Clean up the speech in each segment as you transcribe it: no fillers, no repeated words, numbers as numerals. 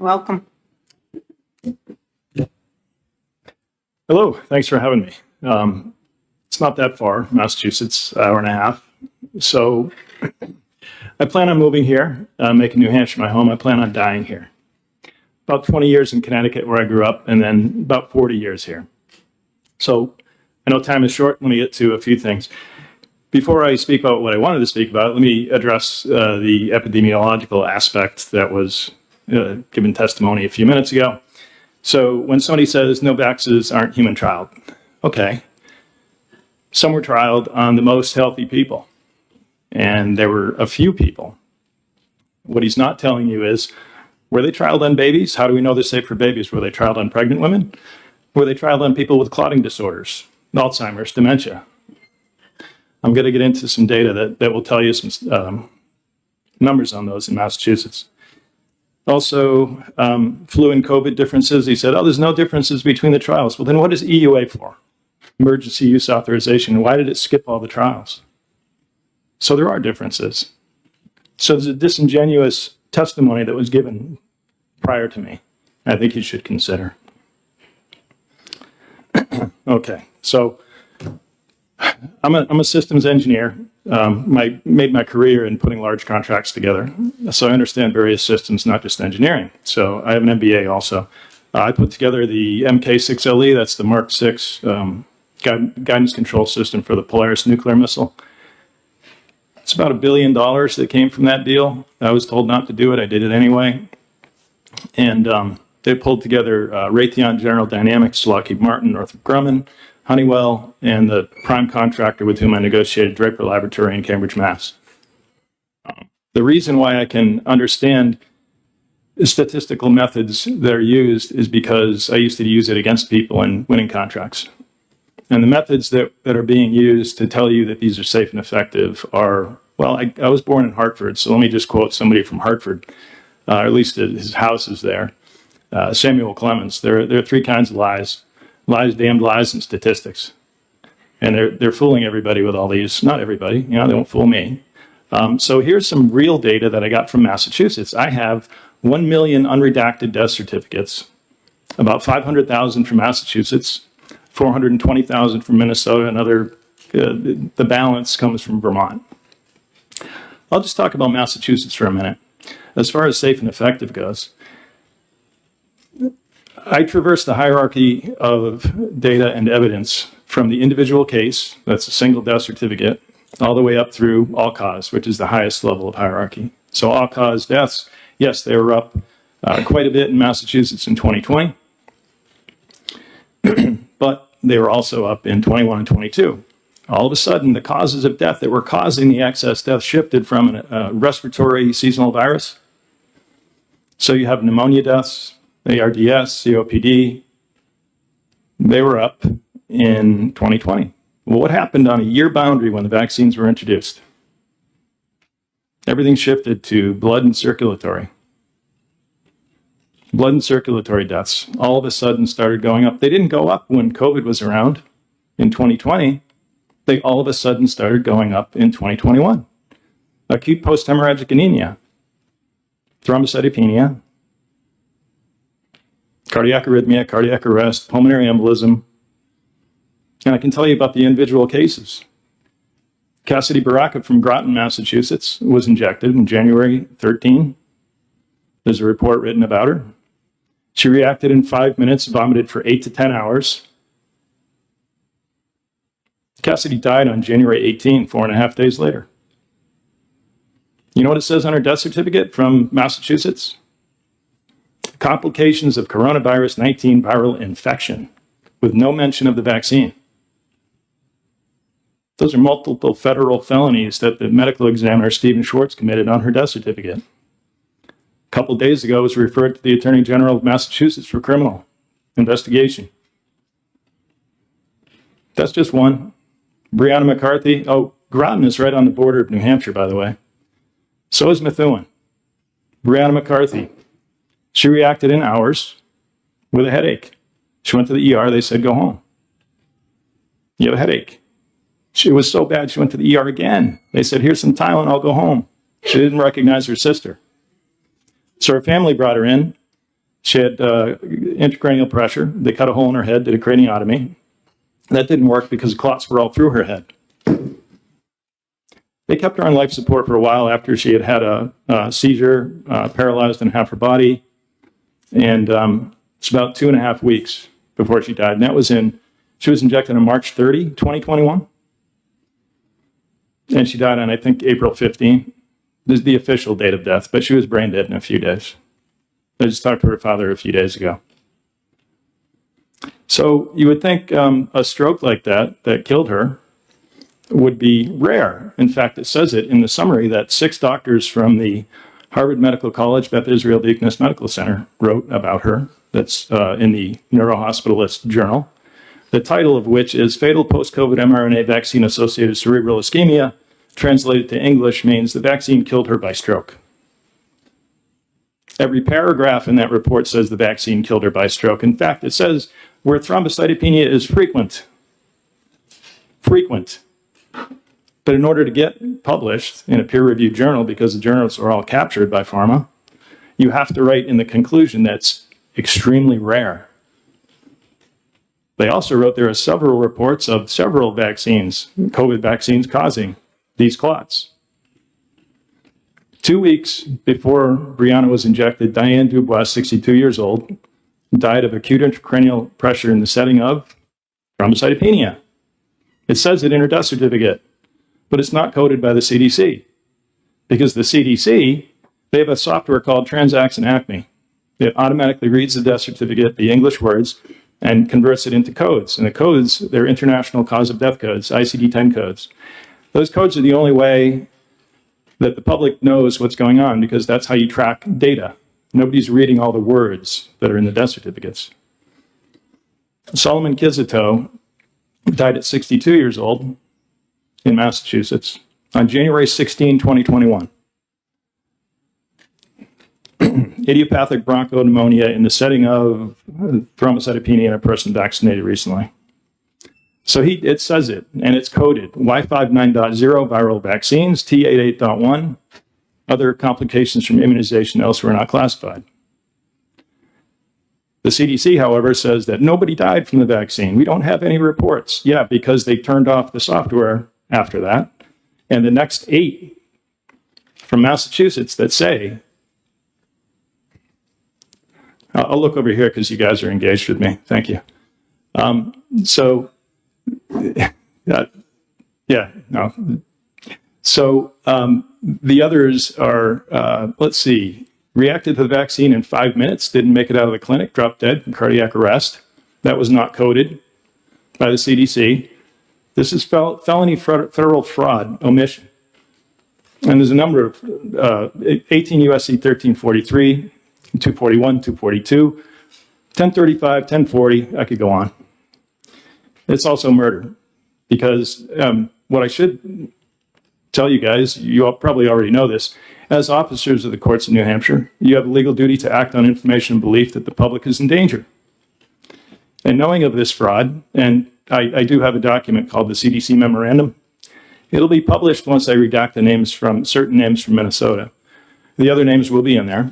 Welcome. Hello, thanks for having me. It's not that far, Massachusetts, hour and a half. So I plan on moving here, making New Hampshire my home. I plan on dying here. About 20 years in Connecticut, where I grew up, and then about 40 years here. So I know time is short. Let me get to a few things. Before I speak about what I wanted to speak about, let me address the epidemiological aspect that was given testimony a few minutes ago. So when somebody says no vaxxers aren't human trialed, okay. Some were trialed on the most healthy people, and there were a few people. What he's not telling you is, were they trialed on babies? How do we know they're safe for babies? Were they trialed on pregnant women? Were they trialed on people with clotting disorders, Alzheimer's, dementia? I'm going to get into some data that will tell you some numbers on those in Massachusetts. Also, flu and COVID differences. He said, oh, there's no differences between the trials. Well, then what is EUA for? Emergency Use Authorization. Why did it skip all the trials? So there are differences. So there's a disingenuous testimony that was given prior to me, I think you should consider. Okay, so I'm a systems engineer. Made my career in putting large contracts together. So I understand various systems, not just engineering. So I have an MBA also. I put together the MK6LE, that's the Mark 6 guidance control system for the Polaris nuclear missile. It's about $1 billion that came from that deal. I was told not to do it. I did it anyway. And they pulled together Raytheon, General Dynamics, Lockheed Martin, Northrop Grumman, Honeywell, and the prime contractor with whom I negotiated, Draper Laboratory in Cambridge, Mass. The reason why I can understand the statistical methods that are used is because I used to use it against people in winning contracts. And the methods that are being used to tell you that these are safe and effective are, well, I was born in Hartford, so let me just quote somebody from Hartford, or at least his house is there, Samuel Clemens. There are three kinds of lies: lies, damned lies, and statistics. And they're fooling everybody with all these. Not everybody, they won't fool me. So here's some real data that I got from Massachusetts. I have 1 million unredacted death certificates, about 500,000 from Massachusetts, 420,000 from Minnesota, and the balance comes from Vermont. I'll just talk about Massachusetts for a minute. As far as safe and effective goes, I traverse the hierarchy of data and evidence from the individual case, that's a single death certificate, all the way up through all cause, which is the highest level of hierarchy. So all cause deaths, yes, they were up quite a bit in Massachusetts in 2020, but they were also up in 21 and 22. All of a sudden, the causes of death that were causing the excess death shifted from a respiratory seasonal virus. So you have pneumonia deaths, ARDS, COPD. They were up in 2020. Well, what happened on a year boundary when the vaccines were introduced? Everything shifted to blood and circulatory. Blood and circulatory deaths all of a sudden started going up. They didn't go up when COVID was around in 2020. They all of a sudden started going up in 2021. Acute post-hemorrhagic anemia, thrombocytopenia, cardiac arrhythmia, cardiac arrest, pulmonary embolism. And I can tell you about the individual cases. Cassidy Baraka from Groton, Massachusetts, was injected in January 13. There's a report written about her. She reacted in 5 minutes, vomited for 8 to 10 hours. Cassidy died on January 18, 4.5 days later. You know what it says on her death certificate from Massachusetts? Complications of coronavirus 19 viral infection, with no mention of the vaccine. Those are multiple federal felonies that the medical examiner, Stephen Schwartz, committed on her death certificate. A couple days ago, it was referred to the Attorney General of Massachusetts for criminal investigation. That's just one. Breonna McCarthy. Oh, Groton is right on the border of New Hampshire, by the way. So is Methuen. Breonna McCarthy. She reacted in hours with a headache. She went to the ER. They said, go home. You have a headache. It was so bad, she went to the ER again. They said, here's some Tylenol, go home. She didn't recognize her sister. So her family brought her in. She had intracranial pressure. They cut a hole in her head, did a craniotomy. That didn't work because the clots were all through her head. They kept her on life support for a while after she had had a seizure, paralyzed in half her body. And it's about 2.5 weeks before she died. And that was she was injected on March 30, 2021. And she died on, I think, April 15. This is the official date of death, but she was brain dead in a few days. I just talked to her father a few days ago. So you would think a stroke like that killed her would be rare. In fact, it says it in the summary that 6 doctors from the Harvard Medical College, Beth Israel Deaconess Medical Center wrote about her. That's in the Neurohospitalist Journal. The title of which is Fatal Post-COVID mRNA Vaccine-Associated Cerebral Ischemia. Translated to English means the vaccine killed her by stroke. Every paragraph in that report says the vaccine killed her by stroke. In fact, it says where thrombocytopenia is frequent. But in order to get published in a peer-reviewed journal, because the journals are all captured by pharma, you have to write in the conclusion that's extremely rare. They also wrote there are several reports of several vaccines, COVID vaccines, causing these clots. 2 weeks before Brianna was injected, Diane Dubois, 62 years old, died of acute intracranial pressure in the setting of thrombocytopenia. It says it in her death certificate, but it's not coded by the CDC. Because the CDC, they have a software called Transaction Acme. It automatically reads the death certificate, the English words, and converts it into codes. And the codes, they're international cause of death codes, ICD-10 codes. Those codes are the only way that the public knows what's going on, because that's how you track data. Nobody's reading all the words that are in the death certificates. Solomon Kizito died at 62 years old in Massachusetts on January 16, 2021. Idiopathic bronchopneumonia in the setting of thrombocytopenia in a person vaccinated recently. So it says it, and it's coded. Y59.0 viral vaccines, T88.1, other complications from immunization elsewhere not classified. The CDC, however, says that nobody died from the vaccine. We don't have any reports. Yeah, because they turned off the software after that. And the next 8 from Massachusetts that say, I'll look over here because you guys are engaged with me. Thank you. The others are, let's see, reacted to the vaccine in 5 minutes, didn't make it out of the clinic, dropped dead from cardiac arrest. That was not coded by the CDC. This is felony federal fraud omission. And there's a number of 18 U.S.C. 1343, 241, 242, 1035, 1040, I could go on. It's also murder, because what I should tell you guys, you all probably already know this, as officers of the courts of New Hampshire, you have a legal duty to act on information and belief that the public is in danger. And knowing of this fraud, and I do have a document called the CDC Memorandum, it'll be published once I redact the names from certain names from Minnesota. The other names will be in there.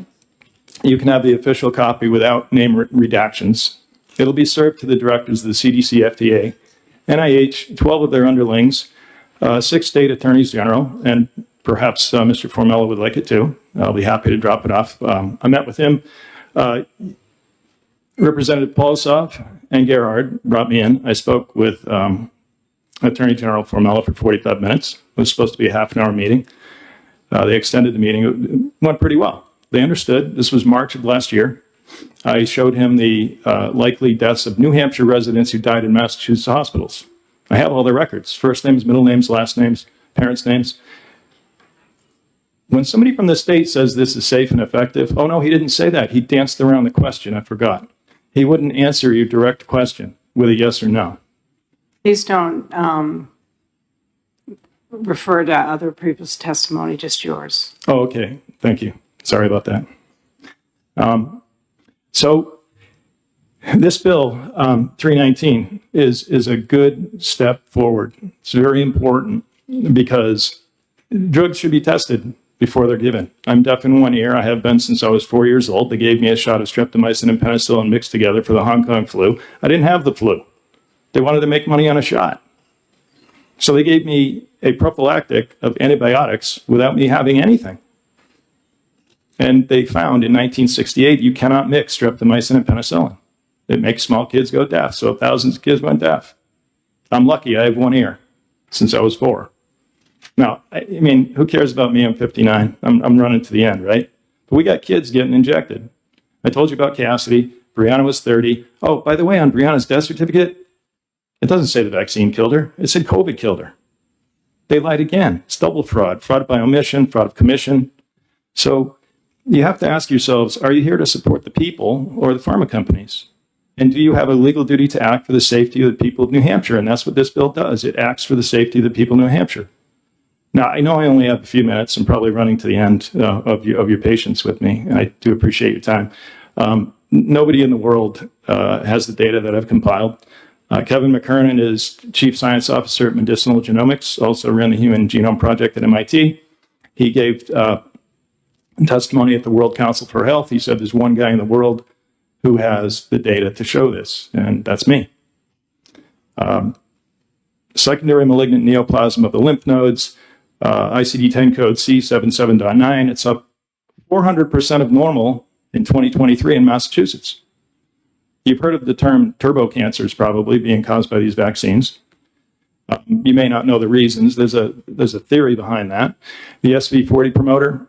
You can have the official copy without name redactions. It'll be served to the directors of the CDC, FDA, NIH, 12 of their underlings, 6 state attorneys general, and perhaps Mr. Formella would like it too. I'll be happy to drop it off. I met with him. Representative Polosov and Gerhard brought me in. I spoke with Attorney General Formella for 45 minutes. It was supposed to be a half-an-hour meeting. They extended the meeting. It went pretty well. They understood. This was March of last year. I showed him the likely deaths of New Hampshire residents who died in Massachusetts hospitals. I have all their records, first names, middle names, last names, parents' names. When somebody from the state says this is safe and effective, oh no, he didn't say that. He danced around the question, I forgot. He wouldn't answer your direct question with a yes or no. Please don't refer to other people's testimony, just yours. Oh, okay. Thank you. Sorry about that. So this bill, 319, is a good step forward. It's very important because drugs should be tested before they're given. I'm deaf in one ear. I have been since I was 4 years old. They gave me a shot of streptomycin and penicillin mixed together for the Hong Kong flu. I didn't have the flu. They wanted to make money on a shot. So they gave me a prophylactic of antibiotics without me having anything. And they found in 1968, you cannot mix streptomycin and penicillin. It makes small kids go deaf. So thousands of kids went deaf. I'm lucky I have one ear since I was 4. Now, I mean, who cares about me? I'm 59. I'm running to the end, right? But we got kids getting injected. I told you about Cassidy. Brianna was 30. Oh, by the way, on Brianna's death certificate, it doesn't say the vaccine killed her. It said COVID killed her. They lied again. It's double fraud. Fraud by omission, fraud of commission. So you have to ask yourselves, are you here to support the people or the pharma companies? And do you have a legal duty to act for the safety of the people of New Hampshire? And that's what this bill does. It acts for the safety of the people of New Hampshire. Now, I know I only have a few minutes. I'm probably running to the end of your patience with me, and I do appreciate your time. Nobody in the world has the data that I've compiled. Kevin McKernan is Chief Science Officer at Medicinal Genomics, also ran the Human Genome Project at MIT. He gave testimony at the World Council for Health. He said there's one guy in the world who has the data to show this, and that's me. Secondary malignant neoplasm of the lymph nodes, ICD-10 code C77.9. It's up 400% of normal in 2023 in Massachusetts. You've heard of the term turbo cancers probably being caused by these vaccines. You may not know the reasons. There's a theory behind that. The SV40 promoter,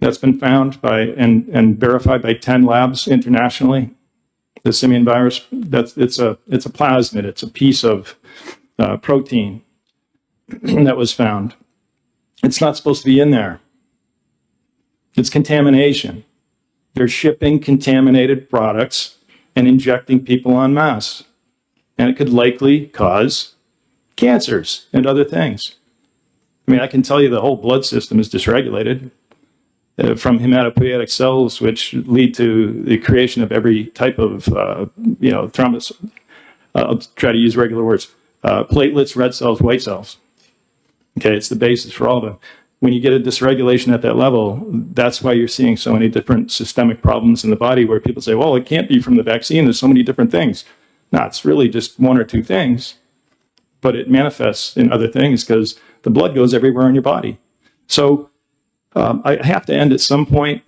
that's been found by and verified by 10 labs internationally. The simian virus, it's a plasmid. It's a piece of protein that was found. It's not supposed to be in there. It's contamination. They're shipping contaminated products and injecting people en masse. And it could likely cause cancers and other things. I mean, I can tell you the whole blood system is dysregulated from hematopoietic cells, which lead to the creation of every type of, thrombus. I'll try to use regular words. Platelets, red cells, white cells. Okay, it's the basis for all of them. When you get a dysregulation at that level, that's why you're seeing so many different systemic problems in the body where people say, well, it can't be from the vaccine. There's so many different things. No, it's really just one or two things, but it manifests in other things because the blood goes everywhere in your body. So I have to end at some point.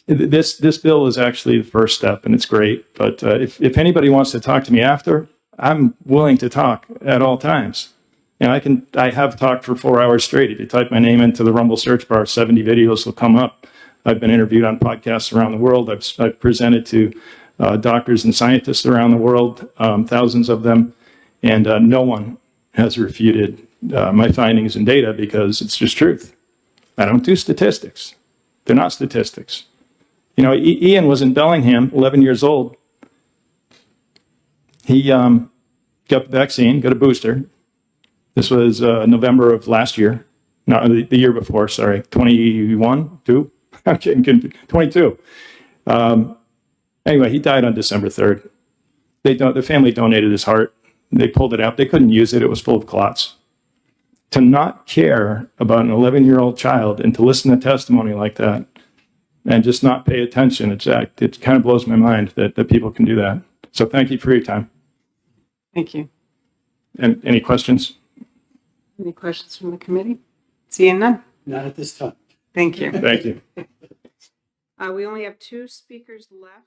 This bill is actually the first step, and it's great. But if anybody wants to talk to me after, I'm willing to talk at all times. And I have talked for 4 hours straight. If you type my name into the Rumble search bar, 70 videos will come up. I've been interviewed on podcasts around the world. I've presented to doctors and scientists around the world, thousands of them, and no one has refuted my findings and data because it's just truth. I don't do statistics. They're not statistics. You know, Ian was in Bellingham, 11 years old. He got the vaccine, got a booster. This was November of last year. No, the year before, sorry. 21, 2? I'm getting confused. 22. Anyway, he died on December 3rd. The family donated his heart. They pulled it out. They couldn't use it. It was full of clots. To not care about an 11-year-old child and to listen to testimony like that and just not pay attention, it kind of blows my mind that people can do that. So thank you for your time. Thank you. And any questions? Any questions from the committee? Seeing none? Not at this time. Thank you. Thank you. We only have 2 speakers left.